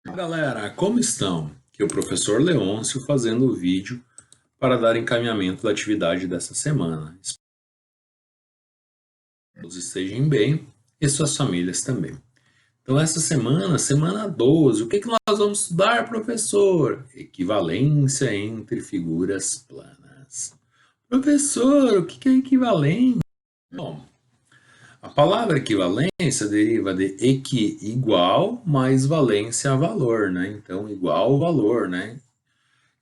Galera, como estão? Aqui é o professor Leôncio fazendo o vídeo para dar encaminhamento da atividade dessa semana. Espero que todos estejam bem e suas famílias também. Então, essa semana, semana 12, o que nós vamos estudar, professor? Equivalência entre figuras planas. Professor, o que é equivalência? Bom, a palavra equivalência deriva de equi, igual, mais valência, valor, né? Então, igual, valor, né?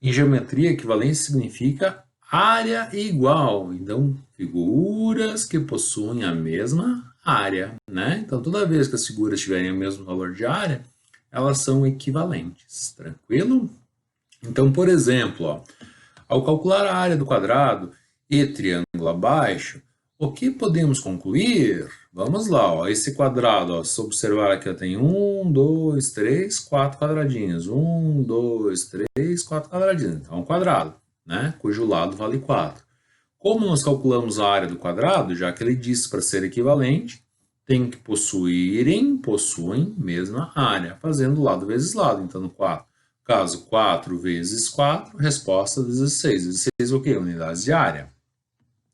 Em geometria, equivalência significa área igual. Então, figuras que possuem a mesma área, né? Então, toda vez que as figuras tiverem o mesmo valor de área, elas são equivalentes, tranquilo? Então, por exemplo, ó, ao calcular a área do quadrado e triângulo abaixo, o que podemos concluir? Vamos lá, ó, esse quadrado, ó, se observar aqui, ó, tem 1, 2, 3, 4 quadradinhos. 1, 2, 3, 4 quadradinhos. Então, é um quadrado, né? Cujo lado vale 4. Como nós calculamos a área do quadrado, já que ele disse para ser equivalente, tem que possuem mesma área, fazendo lado vezes lado. Então, no caso 4 vezes 4, resposta 16. 16 é o quê? Unidades de área,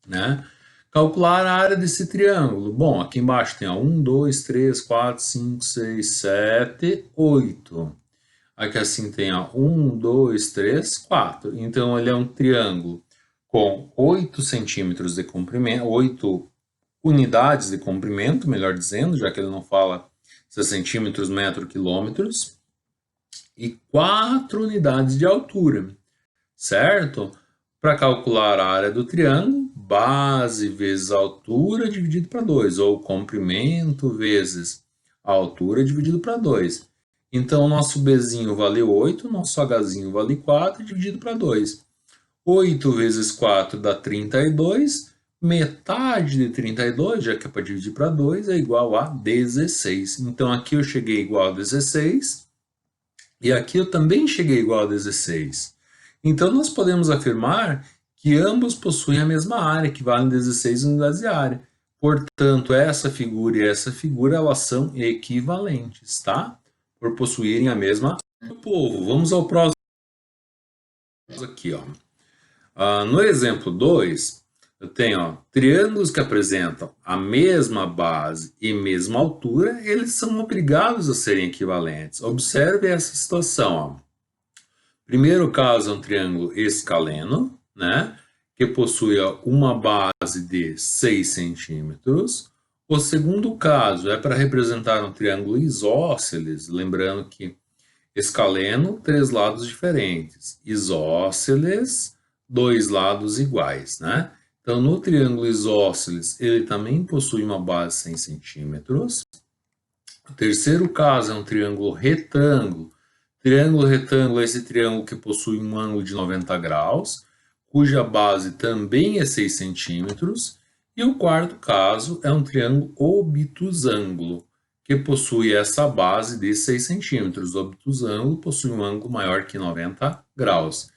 né? Calcular a área desse triângulo. Bom, aqui embaixo tem 1, 2, 3, 4, 5, 6, 7, 8. Aqui assim tem 1, 2, 3, 4. Então ele é um triângulo com 8 centímetros de comprimento, 8 unidades de comprimento, melhor dizendo, já que ele não fala se é centímetros, metro, quilômetros, e 4 unidades de altura, certo? Para calcular a área do triângulo, base vezes a altura dividido para 2, ou comprimento vezes a altura dividido para 2. Então, o nosso Bzinho vale 8, nosso Hzinho vale 4, dividido para 2. 8 vezes 4 dá 32, metade de 32, já que é para dividir para 2, é igual a 16. Então, aqui eu cheguei igual a 16, e aqui eu também cheguei igual a 16. Então, nós podemos afirmar que ambos possuem a mesma área, que valem 16 unidades de área. Portanto, essa figura e essa figura, elas são equivalentes, tá? Por possuírem a mesma área. Povo, vamos ao próximo aqui, ó. No exemplo 2, eu tenho, ó, triângulos que apresentam a mesma base e mesma altura, eles são obrigados a serem equivalentes. Observe essa situação, ó. Primeiro caso é um triângulo escaleno, né, que possui uma base de 6 centímetros. O segundo caso é para representar um triângulo isósceles, lembrando que escaleno, 3 lados diferentes, isósceles, 2 lados iguais, né? Então, no triângulo isósceles, ele também possui uma base de 100 centímetros. O terceiro caso é um triângulo retângulo. Triângulo retângulo é esse triângulo que possui um ângulo de 90 graus, cuja base também é 6 centímetros. E o quarto caso é um triângulo obtusângulo, que possui essa base de 6 centímetros. O obtusângulo possui um ângulo maior que 90 graus.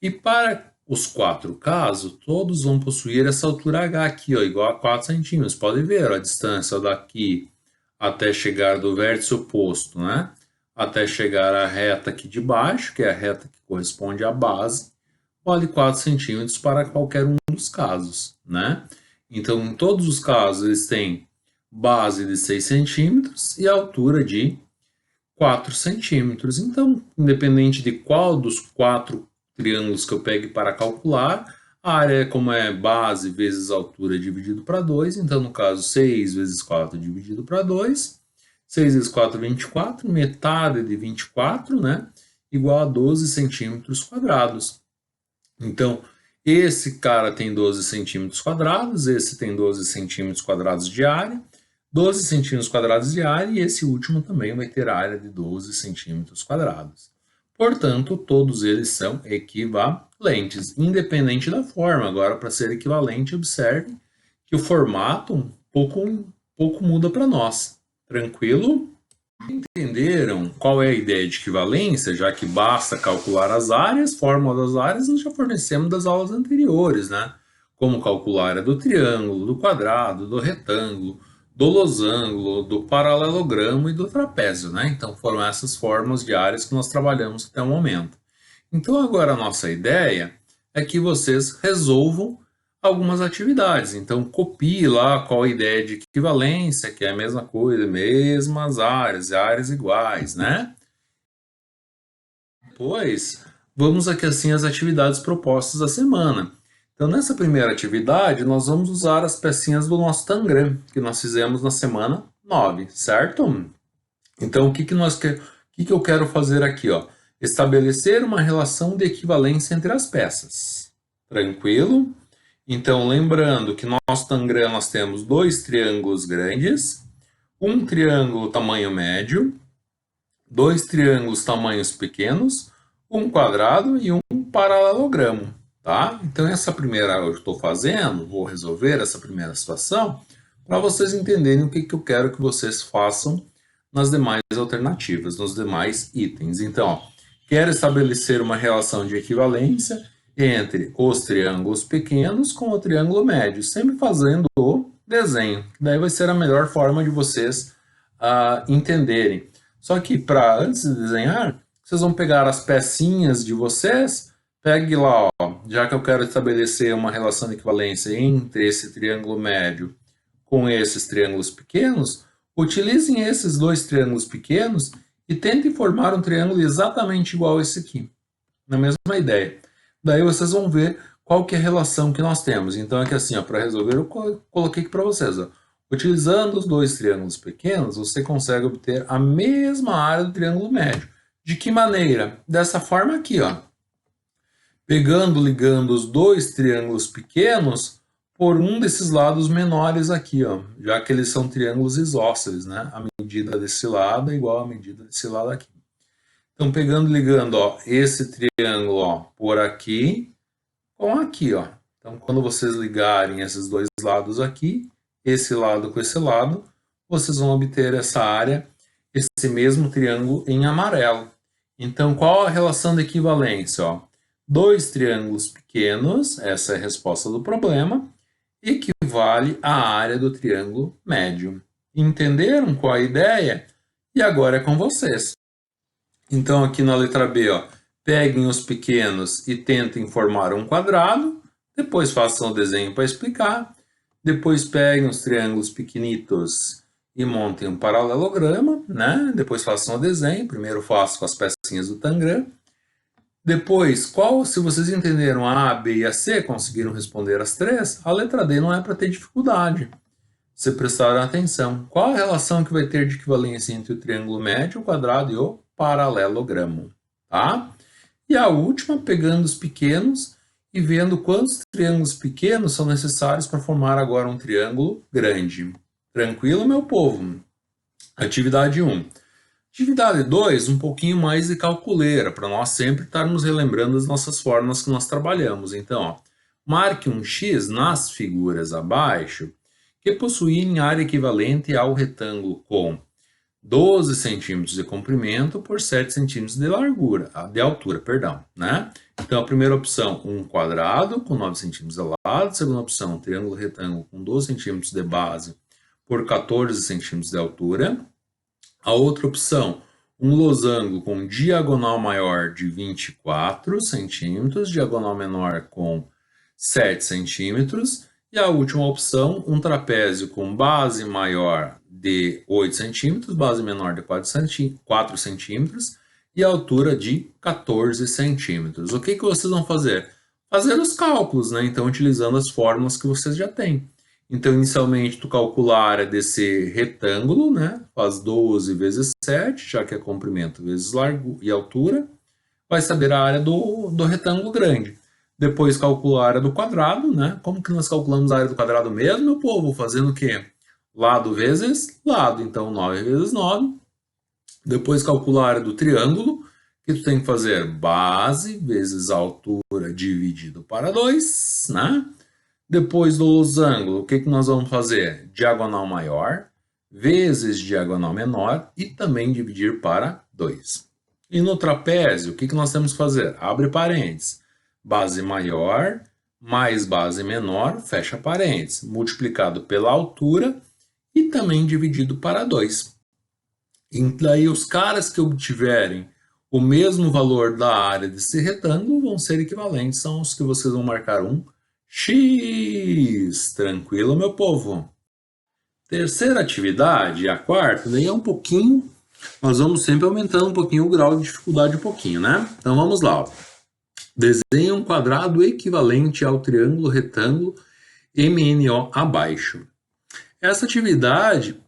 E para os 4 casos, todos vão possuir essa altura H aqui, ó, igual a 4 centímetros. Pode ver, ó, a distância daqui até chegar do vértice oposto, né? Até chegar à reta aqui de baixo, que é a reta que corresponde à base, vale 4 centímetros para qualquer um dos casos, né? Então, em todos os casos, eles têm base de 6 centímetros e altura de 4 centímetros. Então, independente de qual dos 4 triângulos que eu pegue para calcular, a área, como é base vezes altura dividido para 2, então no caso 6 vezes 4 dividido para 2, 6 vezes 4 24, metade de 24, né, igual a 12 centímetros quadrados. Então, esse cara tem 12 centímetros quadrados, esse tem 12 centímetros quadrados de área, 12 centímetros quadrados de área, e esse último também vai ter área de 12 centímetros quadrados. Portanto, todos eles são equivalentes, independente da forma. Agora, para ser equivalente, observe que o formato um pouco muda para nós. Tranquilo? Entenderam qual é a ideia de equivalência, já que basta calcular as áreas, fórmula das áreas, nós já fornecemos das aulas anteriores, né? Como calcular a área do triângulo, do quadrado, do retângulo, do losango, do paralelogramo e do trapézio, né? Então foram essas formas de áreas que nós trabalhamos até o momento. Então agora a nossa ideia é que vocês resolvam algumas atividades. Então copie lá qual a ideia de equivalência, que é a mesma coisa, mesmas áreas, áreas iguais, né? Depois, vamos aqui assim as atividades propostas da semana. Então, nessa primeira atividade, nós vamos usar as pecinhas do nosso Tangram, que nós fizemos na semana 9, certo? Então, o que eu quero fazer aqui, ó? Estabelecer uma relação de equivalência entre as peças. Tranquilo? Então, lembrando que no nosso Tangram nós temos dois triângulos grandes, um triângulo tamanho médio, dois triângulos tamanhos pequenos, um quadrado e um paralelogramo, tá? Então essa primeira eu estou fazendo, vou resolver essa primeira situação para vocês entenderem o que eu quero que vocês façam nas demais alternativas, nos demais itens. Então, ó, quero estabelecer uma relação de equivalência entre os triângulos pequenos com o triângulo médio, sempre fazendo o desenho. Daí vai ser a melhor forma de vocês entenderem. Só que antes de desenhar, vocês vão pegar as pecinhas de vocês, pegue lá, ó, já que eu quero estabelecer uma relação de equivalência entre esse triângulo médio com esses triângulos pequenos, utilizem esses dois triângulos pequenos e tentem formar um triângulo exatamente igual a esse aqui, na mesma ideia. Daí vocês vão ver qual que é a relação que nós temos. Então aqui assim, para resolver, eu coloquei aqui para vocês, ó. Utilizando os dois triângulos pequenos, você consegue obter a mesma área do triângulo médio. De que maneira? Dessa forma aqui, ó. Ligando os dois triângulos pequenos por um desses lados menores aqui, ó. Já que eles são triângulos isósceles, né? A medida desse lado é igual à medida desse lado aqui. Então, ligando, ó, esse triângulo, ó, por aqui com aqui, ó. Então, quando vocês ligarem esses dois lados aqui, esse lado com esse lado, vocês vão obter essa área, esse mesmo triângulo em amarelo. Então, qual a relação de equivalência? Ó? Dois triângulos pequenos, essa é a resposta do problema, equivale à área do triângulo médio. Entenderam qual a ideia? E agora é com vocês. Então, aqui na letra B, ó, peguem os pequenos e tentem formar um quadrado, depois façam o desenho para explicar. Depois peguem os triângulos pequenitos e montem um paralelograma, né? Depois façam o desenho, primeiro faço com as pecinhas do Tangram. Depois, se vocês entenderam a A, B e a C, conseguiram responder as três, a letra D não é para ter dificuldade. Se prestarem atenção, qual a relação que vai ter de equivalência entre o triângulo médio, o quadrado e o paralelogramo, tá? E a última, pegando os pequenos e vendo quantos triângulos pequenos são necessários para formar agora um triângulo grande. Tranquilo, meu povo? Atividade 1. Atividade 2, um pouquinho mais de calculeira, para nós sempre estarmos relembrando as nossas fórmulas que nós trabalhamos. Então, ó, marque um X nas figuras abaixo que possuem área equivalente ao retângulo com 12 centímetros de comprimento por 7 centímetros de altura, né? Então, a primeira opção, um quadrado com 9 centímetros de lado. Segunda opção, um triângulo retângulo com 12 centímetros de base por 14 centímetros de altura. A outra opção, um losango com diagonal maior de 24 centímetros, diagonal menor com 7 centímetros. E a última opção, um trapézio com base maior de 8 centímetros, base menor de 4 centímetros e altura de 14 centímetros. O que vocês vão fazer? Fazer os cálculos, né? Então, utilizando as fórmulas que vocês já têm. Então, inicialmente, tu calcula a área desse retângulo, né? Faz 12 vezes 7, já que é comprimento vezes largo e altura. Vai saber a área do retângulo grande. Depois calcula a área do quadrado, né? Como que nós calculamos a área do quadrado mesmo, meu povo? Fazendo o quê? Lado vezes lado. Então, 9 vezes 9. Depois calcula a área do triângulo, que tu tem que fazer base vezes altura dividido para 2, né? Depois do losango, o que nós vamos fazer? Diagonal maior vezes diagonal menor e também dividir para 2. E no trapézio, o que nós temos que fazer? Abre parênteses. Base maior mais base menor, fecha parênteses, multiplicado pela altura e também dividido para 2. E daí os caras que obtiverem o mesmo valor da área desse retângulo vão ser equivalentes aos que vocês vão marcar um X. Tranquilo, meu povo? Terceira atividade, a quarta, daí é um pouquinho, nós vamos sempre aumentando um pouquinho o grau de dificuldade né? Então vamos lá. Ó. Desenhe um quadrado equivalente ao triângulo retângulo MNO abaixo. Essa atividade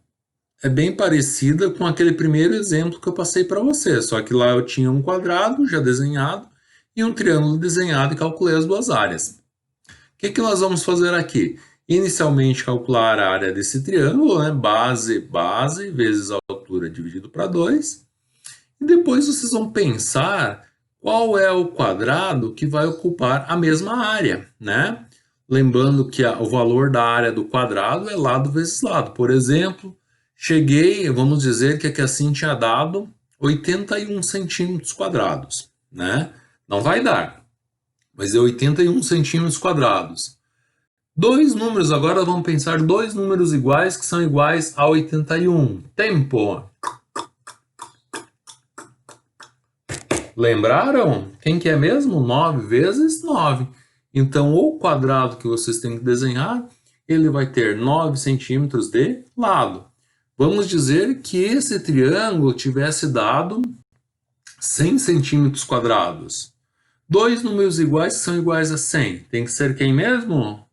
é bem parecida com aquele primeiro exemplo que eu passei para você, só que lá eu tinha um quadrado já desenhado e um triângulo desenhado e calculei as duas áreas. O que nós vamos fazer aqui? Inicialmente calcular a área desse triângulo, né? Base vezes a altura dividido para 2. E depois vocês vão pensar qual é o quadrado que vai ocupar a mesma área, né? Lembrando que o valor da área do quadrado é lado vezes lado. Por exemplo, cheguei, vamos dizer que aqui assim tinha dado 81 centímetros quadrados, né? Não vai dar, mas é 81 centímetros quadrados. Dois números, agora vamos pensar dois números iguais que são iguais a 81. Tempo. Lembraram? Quem que é mesmo? 9 vezes 9. Então, o quadrado que vocês têm que desenhar, ele vai ter 9 centímetros de lado. Vamos dizer que esse triângulo tivesse dado 100 centímetros quadrados. Dois números iguais que são iguais a 100. Tem que ser quem mesmo?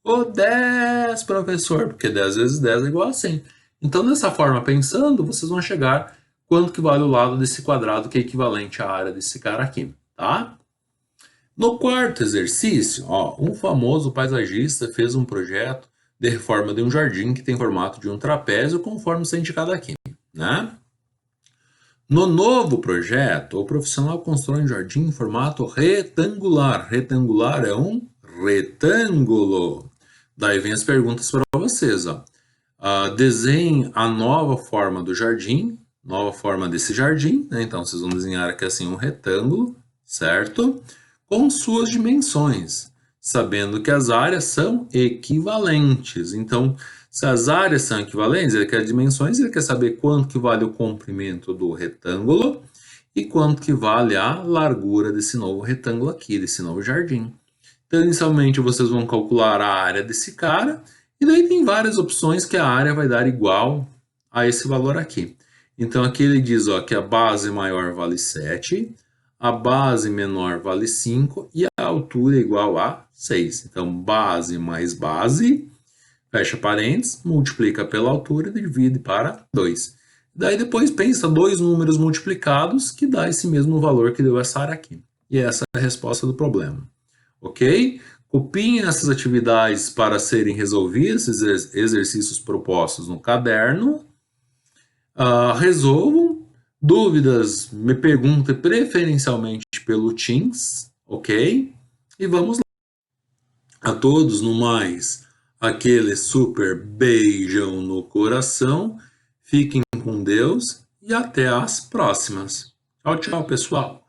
O 10, professor, porque 10 vezes 10 é igual a 100. Então, dessa forma, pensando, vocês vão chegar quanto que vale o lado desse quadrado, que é equivalente à área desse cara aqui, tá? No quarto exercício, ó, um famoso paisagista fez um projeto de reforma de um jardim que tem formato de um trapézio, conforme está indicado aqui, né? No novo projeto, o profissional constrói um jardim em formato retangular. Retangular é um retângulo. Daí vem as perguntas para vocês, ó. Desenhe a nova forma do jardim, nova forma desse jardim, né? Então vocês vão desenhar aqui assim um retângulo, certo? Com suas dimensões, sabendo que as áreas são equivalentes. Então, se as áreas são equivalentes, ele quer dimensões, ele quer saber quanto que vale o comprimento do retângulo e quanto que vale a largura desse novo retângulo aqui, desse novo jardim. Então, inicialmente, vocês vão calcular a área desse cara, e daí tem várias opções que a área vai dar igual a esse valor aqui. Então, aqui ele diz ó, que a base maior vale 7, a base menor vale 5 e a altura é igual a 6. Então, base mais base, fecha parênteses, multiplica pela altura e divide para 2. Daí depois pensa dois números multiplicados que dá esse mesmo valor que deu essa área aqui. E essa é a resposta do problema. Ok? Copiem essas atividades para serem resolvidas, esses exercícios propostos no caderno. Resolvam. Dúvidas, me perguntem preferencialmente pelo Teams, ok? E vamos lá. A todos, no mais, aquele super beijão no coração. Fiquem com Deus e até as próximas. Tchau, tchau, pessoal.